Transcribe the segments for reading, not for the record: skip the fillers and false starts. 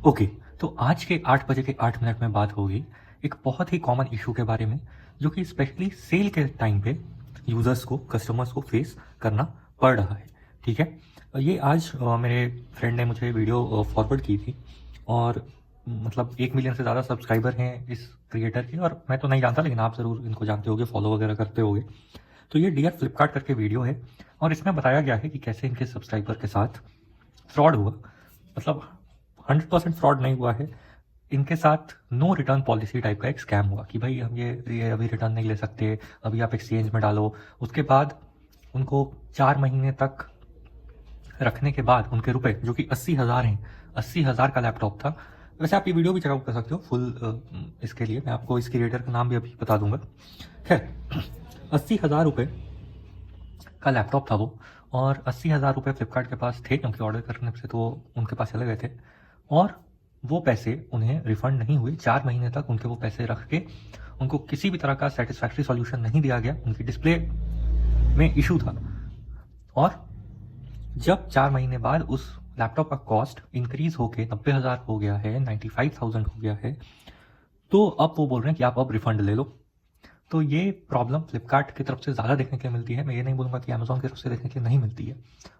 Okay, तो आज के 8 बजे के 8 मिनट में बात होगी एक बहुत ही कॉमन इशू के बारे में, जो कि स्पेशली सेल के टाइम पे यूज़र्स को, कस्टमर्स को फेस करना पड़ रहा है। ठीक है? ये आज मेरे फ्रेंड ने मुझे वीडियो फॉरवर्ड की थी और मतलब 1 मिलियन से ज़्यादा सब्सक्राइबर हैं इस क्रिएटर के, और मैं तो नहीं जानता, लेकिन आप ज़रूर इनको जानते होंगे, फॉलो वगैरह करते होंगे। तो ये डियर फ्लिपकार्ट करके वीडियो है और इसमें बताया गया है कि कैसे इनके सब्सक्राइबर के साथ फ्रॉड हुआ। मतलब 100% फ्रॉड नहीं हुआ है, इनके साथ नो रिटर्न पॉलिसी टाइप का एक स्कैम हुआ कि भाई हम ये अभी रिटर्न नहीं ले सकते, अभी आप एक्सचेंज में डालो। उसके बाद उनको 4 महीने तक रखने के बाद उनके रुपए, जो कि 80,000 हैं, 80,000 का लैपटॉप था। वैसे आप ये वीडियो भी चेकआउट कर सकते हो फुल, इसके लिए मैं आपको इस क्रिएटर का नाम भी अभी बता दूंगा। खैर, 80,000 रुपये का लैपटॉप था वो, और 80,000 रुपये फ्लिपकार्ट के पास थे, क्योंकि ऑर्डर करने से तो उनके पास चले गए थे, और वो पैसे उन्हें रिफंड नहीं हुए। 4 महीने तक उनके वो पैसे रख के उनको किसी भी तरह का सेटिस्फैक्ट्री सॉल्यूशन नहीं दिया गया। उनकी डिस्प्ले में इशू था, और जब 4 महीने बाद उस लैपटॉप का कॉस्ट इंक्रीज होके 90,000 हो गया है, 95,000 हो गया है, तो अब वो बोल रहे हैं कि आप अब रिफंड ले लो। तो ये प्रॉब्लम फ्लिपकार्ट की तरफ से ज़्यादा देखने के लिए मिलती है। मैं ये नहीं बोलूँगा कि अमेजोन की तरफ से देखने के लिए नहीं मिलती है,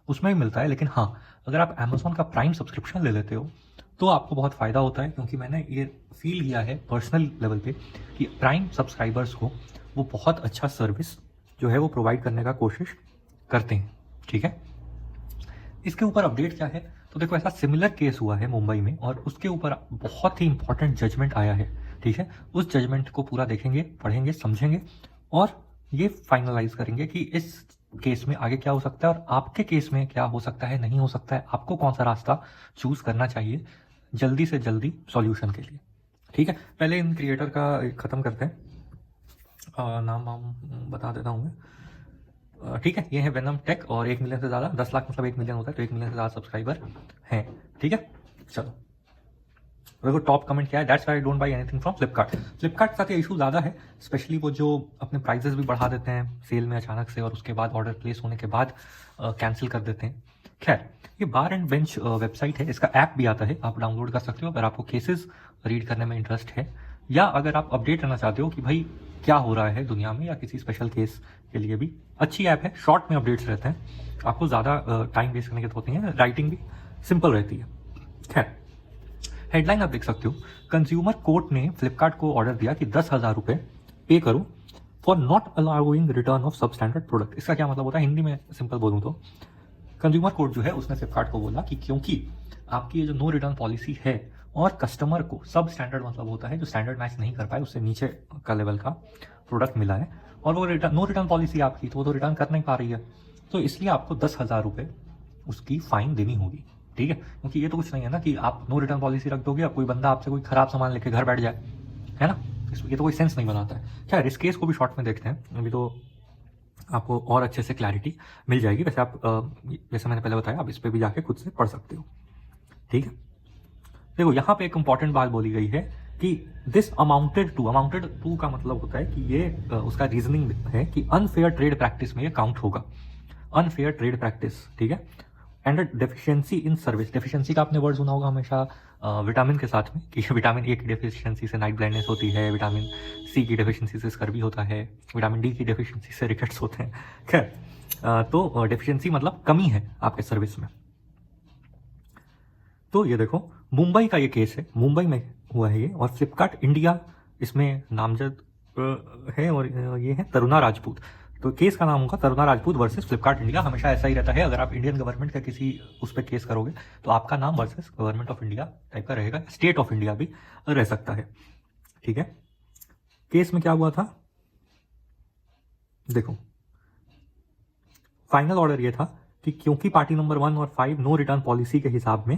उसमें भी मिलता है। लेकिन हाँ, अगर आप अमेजोन का प्राइम सब्सक्रिप्शन ले लेते हो तो आपको बहुत फ़ायदा होता है, क्योंकि मैंने ये फील किया है पर्सनल लेवल पे कि प्राइम सब्सक्राइबर्स को वो बहुत अच्छा सर्विस जो है वो प्रोवाइड करने का कोशिश करते हैं। ठीक है, इसके ऊपर अपडेट क्या है, तो देखो, ऐसा सिमिलर केस हुआ है मुंबई में, और उसके ऊपर बहुत ही इंपॉर्टेंट जजमेंट आया है। ठीक है, उस जजमेंट को पूरा देखेंगे, पढ़ेंगे, समझेंगे, और ये फाइनलाइज करेंगे कि इस केस में आगे क्या हो सकता है और आपके केस में क्या हो सकता है, नहीं हो सकता है, आपको कौन सा रास्ता चूज करना चाहिए जल्दी से जल्दी सॉल्यूशन के लिए। ठीक है, पहले इन क्रिएटर का खत्म करते हैं, नाम बता देता हूँ मैं। ठीक है, ये है वेनम टेक, और 1 मिलियन से ज़्यादा, 10 लाख मतलब 1 मिलियन होता है, तो 1 मिलियन से ज़्यादा सब्सक्राइबर हैं। ठीक है, चलो देखो टॉप कमेंट क्या है, that's why I don't buy anything from Flipkart. Flipkart के साथ ये इशू ज़्यादा है, स्पेशली वो जो अपने प्राइजेस भी बढ़ा देते हैं सेल में अचानक से, और उसके बाद ऑर्डर प्लेस होने के बाद कैंसिल कर देते हैं। खैर, ये बार एंड बेंच वेबसाइट है, इसका ऐप भी आता है, आप डाउनलोड कर सकते हो अगर आपको केसेस रीड करने में इंटरेस्ट है, या अगर आप अपडेट रहना चाहते हो कि भाई क्या हो रहा है दुनिया में, या किसी स्पेशल केस के लिए भी अच्छी ऐप है। शॉर्ट में अपडेट्स रहते हैं, आपको ज़्यादा टाइम वेस्ट करने की जरूरत नहीं है, राइटिंग भी सिंपल रहती है। खैर, हेडलाइन आप देख सकते हो, कंज्यूमर कोर्ट ने फ्लिपकार्ट को ऑर्डर दिया कि 10,000 रुपये पे करो for not allowing return of substandard product. इसका क्या मतलब होता है, हिंदी में सिंपल बोलूँ तो कंज्यूमर कोर्ट जो है उसने फ्लिपकार्ट को बोला कि क्योंकि आपकी ये जो नो रिटर्न पॉलिसी है, और कस्टमर को सब स्टैंडर्ड मतलब होता है जो स्टैंडर्ड मैच नहीं कर पाए, उससे नीचे का लेवल का प्रोडक्ट मिला है, और वो नो रिटर्न पॉलिसी आपकी, तो वो तो रिटर्न कर नहीं पा रही है, तो इसलिए आपको 10,000 रुपये उसकी फाइन देनी होगी। ठीक है, क्योंकि ये तो कुछ नहीं है ना कि आप नो रिटर्न पॉलिसी रख दोगे, अब कोई बंदा आपसे कोई खराब सामान लेके घर बैठ जाए, है ना, ये तो कोई सेंस नहीं बनाता है। खैर, इस केस को भी शॉर्ट में देखते हैं, अभी तो आपको और अच्छे से क्लैरिटी मिल जाएगी। वैसे आप जैसे मैंने पहले बताया, आप इस पर भी जाके खुद से पढ़ सकते हो। ठीक है, देखो यहाँ पे एक इंपॉर्टेंट बात बोली गई है कि दिस अमाउंटेड टू का मतलब होता है कि ये उसका रीजनिंग है कि अनफेयर ट्रेड प्रैक्टिस में ये काउंट होगा, अनफेयर ट्रेड प्रैक्टिस। ठीक है, and deficiency in service. Deficiency का आपने वर्ड सुना होगा हमेशा विटामिन के साथ में, कि विटामिन ए की डेफिशिएंसी से नाइट ब्लाइंडनेस होती है, विटामिन सी की डेफिशिएंसी से स्कर्वी होता है, विटामिन डी की डेफिशिएंसी से रिकेट्स होते हैं। खैर, तो डेफिशिएंसी मतलब कमी है आपके सर्विस में। तो ये देखो, मुंबई का ये केस है, मुंबई में हुआ है ये, और फ्लिपकार्ट इंडिया इसमें नामजद है, और ये है तरुणा राजपूत। तो केस का नाम होगा Taruna Rajput versus Flipkart India. हमेशा ऐसा ही रहता है, अगर आप इंडियन गवर्नमेंट का किसी उस पर केस करोगे तो आपका नाम versus government of India type का रहेगा, स्टेट ऑफ इंडिया भी रह सकता है। ठीक है, केस में क्या हुआ था, देखो फाइनल ऑर्डर ये था कि क्योंकि पार्टी नंबर 1 और 5 नो रिटर्न पॉलिसी के हिसाब में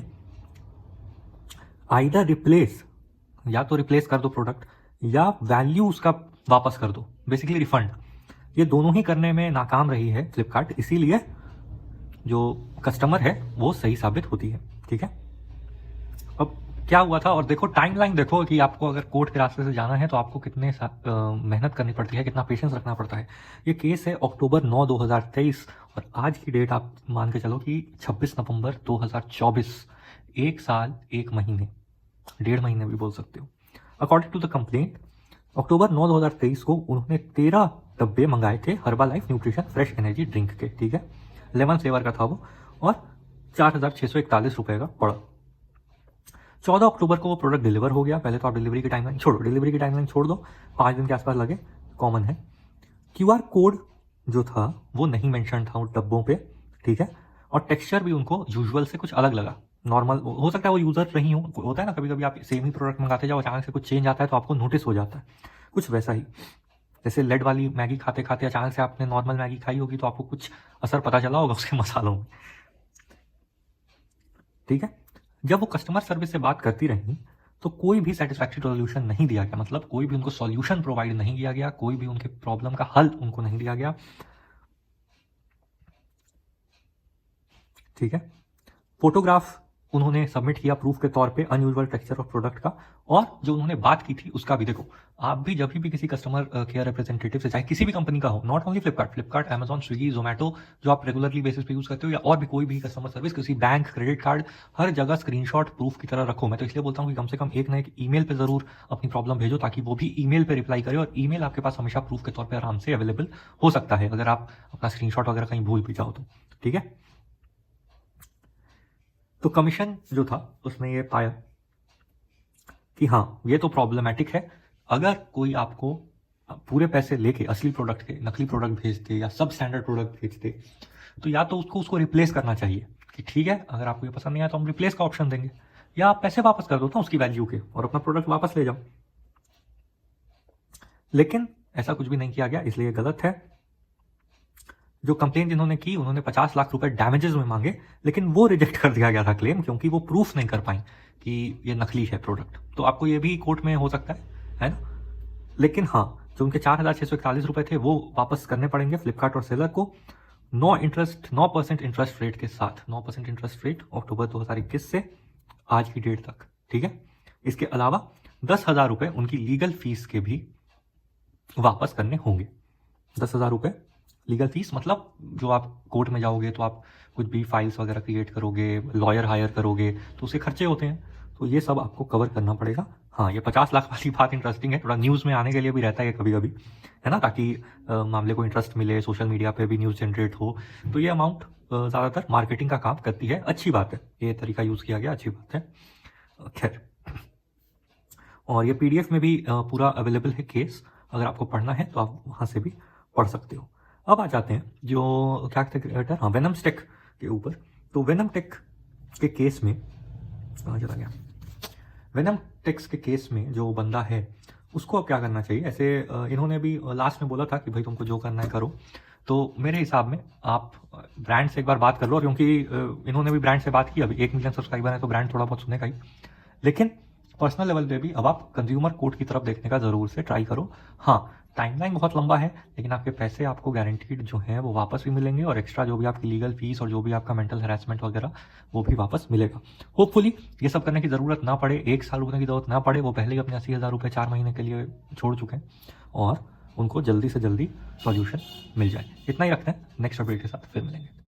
आइदर रिप्लेस, या तो रिप्लेस कर दो प्रोडक्ट, या वैल्यू उसका वापस कर दो, बेसिकली रिफंड, ये दोनों ही करने में नाकाम रही है फ्लिपकार्ट, इसीलिए जो कस्टमर है वो सही साबित होती है। ठीक है, अब क्या हुआ था, और देखो टाइमलाइन देखो कि आपको अगर कोर्ट के रास्ते से जाना है तो आपको कितने मेहनत करनी पड़ती है, कितना पेशेंस रखना पड़ता है। ये केस है अक्टूबर 9 2023, और आज की डेट आप मान के चलो कि 26 नवंबर 2024, 1 साल 1 महीने। 1.5 महीने भी बोल सकते हो। According to the complaint, October 9 2023 को उन्होंने 13 डब्बे मंगाए थे Herbalife nutrition fresh energy drink के, ठीक है, लेमन फ्लेवर का था वो, और 4,641 रुपये का पड़ा। 14 अक्टूबर को वो प्रोडक्ट डिलीवर हो गया। पहले तो आप डिलीवरी की टाइमलाइन छोड़ो, डिलीवरी की टाइमलाइन छोड़ दो, 5 दिन के आसपास लगे, कॉमन है। QR कोड जो था वो नहीं मेंशन था उन डब्बों पे, ठीक है, और टेक्सचर भी उनको यूजुअल से कुछ अलग लगा। नॉर्मल हो सकता है वो यूज़र नहीं हो, होता है ना कभी कभी आप सेम ही प्रोडक्ट मंगाते जाओ, अचानक से कुछ चेंज आता है तो आपको नोटिस हो जाता है, कुछ वैसा ही। जैसे लेड वाली मैगी खाते खाते अचानक से आपने नॉर्मल मैगी खाई होगी तो आपको कुछ असर पता चला होगा उसके मसालों में, ठीक है। जब वो कस्टमर सर्विस से बात करती रही तो कोई भी सेटिस्फैक्टरी सॉल्यूशन नहीं दिया गया, मतलब कोई भी उनको सॉल्यूशन प्रोवाइड नहीं किया गया, कोई भी उनके प्रॉब्लम का हल उनको नहीं दिया गया, ठीक है। फोटोग्राफ उन्होंने सबमिट किया प्रूफ के तौर पे अनयूजुअल टेक्सचर ऑफ प्रोडक्ट का, और जो उन्होंने बात की थी उसका भी देखो। आप भी जब भी किसी कस्टमर केयर रिप्रेजेंटेटिव से, चाहे किसी भी कंपनी का हो, not only Flipkart, Amazon, Swiggy, Zomato, जो आप रेगुलरली बेसिस पे यूज करते हो, या और भी कोई भी कस्टमर सर्विस, किसी बैंक, क्रेडिट कार्ड, हर जगह स्क्रीनशॉट प्रूफ की तरह रखो। मैं तो इसलिए बोलता हूँ कि कम से कम एक ना एक ईमेल पे जरूर अपनी प्रॉब्लम भेजो, ताकि वो भी ईमेल पे रिप्लाई करे, और ईमेल आपके पास हमेशा प्रूफ के तौर पर आराम से अवेलेबल हो सकता है अगर आप अपना स्क्रीनशॉट वगैरह कहीं भूल भी जाओ तो, ठीक है। तो कमीशन जो था उसने ये पाया कि हाँ ये तो प्रॉब्लमेटिक है, अगर कोई आपको पूरे पैसे लेके असली प्रोडक्ट के नकली प्रोडक्ट भेजते या सब स्टैंडर्ड प्रोडक्ट भेजते, तो या तो उसको रिप्लेस करना चाहिए कि ठीक है अगर आपको ये पसंद नहीं आया तो हम रिप्लेस का ऑप्शन देंगे, या आप पैसे वापस कर दो ना उसकी वैल्यू के और अपना प्रोडक्ट वापस ले जाओ। लेकिन ऐसा कुछ भी नहीं किया गया, इसलिए गलत है। जो कंप्लेन जिन्होंने की उन्होंने 50 लाख रुपए डैमेजेस में मांगे, लेकिन वो रिजेक्ट कर दिया गया था क्लेम, क्योंकि वो प्रूफ नहीं कर पाई कि ये नकली है प्रोडक्ट। तो आपको ये भी कोर्ट में हो सकता है ना। लेकिन हाँ, जो उनके 4,641 रुपए थे वो वापस करने पड़ेंगे फ्लिपकार्ट और सेलर को, 9% इंटरेस्ट रेट के साथ, 9% इंटरेस्ट रेट अक्टूबर 2021 से आज की डेट तक, ठीक है। इसके अलावा 10,000 रुपए उनकी लीगल फीस के भी वापस करने होंगे। 10,000 रुपए लीगल फीस, मतलब जो आप कोर्ट में जाओगे तो आप कुछ भी फाइल्स वगैरह क्रिएट करोगे, लॉयर हायर करोगे, तो उसके खर्चे होते हैं, तो ये सब आपको कवर करना पड़ेगा। हाँ, ये 50 लाख वाली बात इंटरेस्टिंग है, थोड़ा न्यूज़ में आने के लिए भी रहता है कभी कभी, है ना, ताकि मामले को इंटरेस्ट मिले, सोशल मीडिया पे भी न्यूज़ जनरेट हो। तो ये अमाउंट ज़्यादातर मार्केटिंग का काम करती है, अच्छी बात है, ये तरीका यूज़ किया गया, अच्छी बात है। खैर, और ये PDF में भी पूरा अवेलेबल है केस, अगर आपको पढ़ना है तो आप वहाँ से भी पढ़ सकते हो। अब आ जाते हैं जो क्या क्रिएटर, हाँ, वेनम टेक के ऊपर। तो वेनम टेक के केस में कहाँ चला गया, वेनम टेक्स के केस में जो बंदा है उसको अब क्या करना चाहिए। ऐसे इन्होंने भी लास्ट में बोला था कि भाई तुमको जो करना है करो, तो मेरे हिसाब में आप ब्रांड से एक बार बात कर लो, क्योंकि इन्होंने भी ब्रांड से बात की, अभी 1 मिलियन सब्सक्राइबर है तो ब्रांड थोड़ा बहुत सुनेगा ही। लेकिन पर्सनल लेवल पे भी अब आप कंज्यूमर कोर्ट की तरफ देखने का जरूर से ट्राई करो। हाँ, टाइमलाइन बहुत लंबा है, लेकिन आपके पैसे आपको गारंटीड जो है वो वापस भी मिलेंगे, और एक्स्ट्रा जो भी आपकी लीगल फीस और जो भी आपका मेंटल हैरेसमेंट वगैरह वो भी वापस मिलेगा। होपफुली ये सब करने की जरूरत ना पड़े, 1 साल रुकने की जरूरत ना पड़े, वो पहले ही अपने 80,000 रुपये 4 महीने के लिए छोड़ चुके हैं, और उनको जल्दी से जल्दी सॉल्यूशन मिल जाए। इतना ही रखते हैं, नेक्स्ट अपडेट के साथ फिर मिलेंगे।